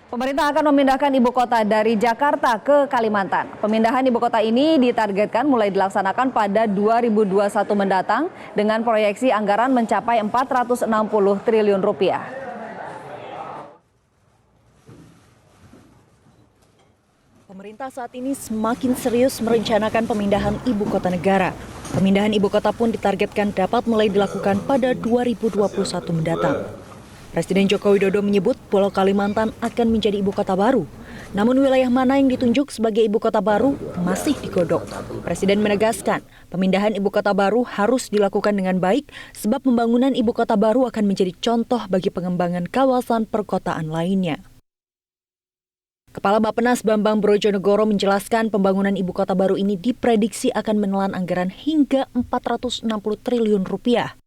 Pemerintah akan memindahkan ibu kota dari Jakarta ke Kalimantan. Pemindahan ibu kota ini ditargetkan mulai dilaksanakan pada 2021 mendatang dengan proyeksi anggaran mencapai 460 triliun rupiah. Pemerintah saat ini semakin serius merencanakan pemindahan ibu kota negara. Pemindahan ibu kota pun ditargetkan dapat mulai dilakukan pada 2021 mendatang. Presiden Joko Widodo menyebut Pulau Kalimantan akan menjadi ibu kota baru. Namun wilayah mana yang ditunjuk sebagai ibu kota baru masih digodok. Presiden menegaskan pemindahan ibu kota baru harus dilakukan dengan baik sebab pembangunan ibu kota baru akan menjadi contoh bagi pengembangan kawasan perkotaan lainnya. Kepala Bappenas Bambang Brojonegoro menjelaskan pembangunan ibu kota baru ini diprediksi akan menelan anggaran hingga 460 triliun rupiah.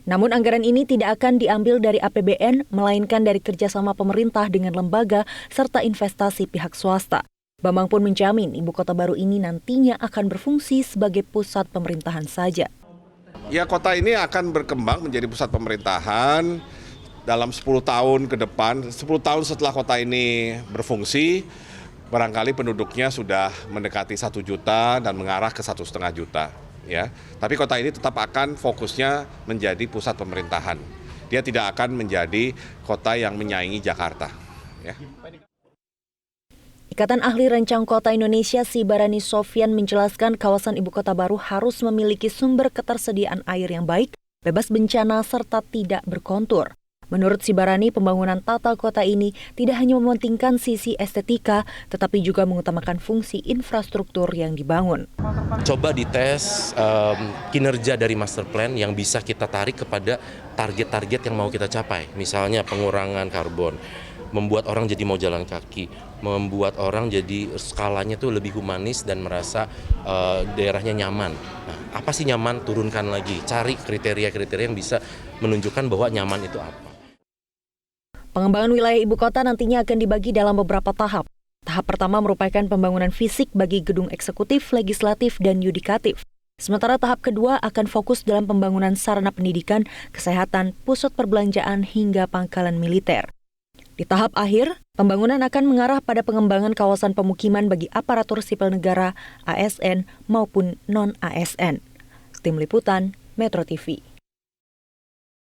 Namun anggaran ini tidak akan diambil dari APBN, melainkan dari kerjasama pemerintah dengan lembaga serta investasi pihak swasta. Bambang pun menjamin ibu kota baru ini nantinya akan berfungsi sebagai pusat pemerintahan saja. Ya, kota ini akan berkembang menjadi pusat pemerintahan dalam 10 tahun ke depan. 10 tahun setelah kota ini berfungsi, barangkali penduduknya sudah mendekati 1 juta dan mengarah ke 1,5 juta. Ya, tapi kota ini tetap akan fokusnya menjadi pusat pemerintahan. Dia tidak akan menjadi kota yang menyaingi Jakarta. Ya. Ikatan Ahli Rancang Kota Indonesia Sibarani Sofyan menjelaskan kawasan ibu kota baru harus memiliki sumber ketersediaan air yang baik, bebas bencana serta tidak berkontur. Menurut Sibarani, pembangunan tata kota ini tidak hanya mementingkan sisi estetika, tetapi juga mengutamakan fungsi infrastruktur yang dibangun. Coba dites kinerja dari master plan yang bisa kita tarik kepada target-target yang mau kita capai. Misalnya pengurangan karbon, membuat orang jadi mau jalan kaki, membuat orang jadi skalanya tuh lebih humanis dan merasa daerahnya nyaman. Nah, apa sih nyaman? Turunkan lagi, cari kriteria-kriteria yang bisa menunjukkan bahwa nyaman itu apa. Pengembangan wilayah ibu kota nantinya akan dibagi dalam beberapa tahap. Tahap pertama merupakan pembangunan fisik bagi gedung eksekutif, legislatif, dan yudikatif. Sementara tahap kedua akan fokus dalam pembangunan sarana pendidikan, kesehatan, pusat perbelanjaan, hingga pangkalan militer. Di tahap akhir, pembangunan akan mengarah pada pengembangan kawasan pemukiman bagi aparatur sipil negara, ASN, maupun non-ASN. Tim Liputan, Metro TV.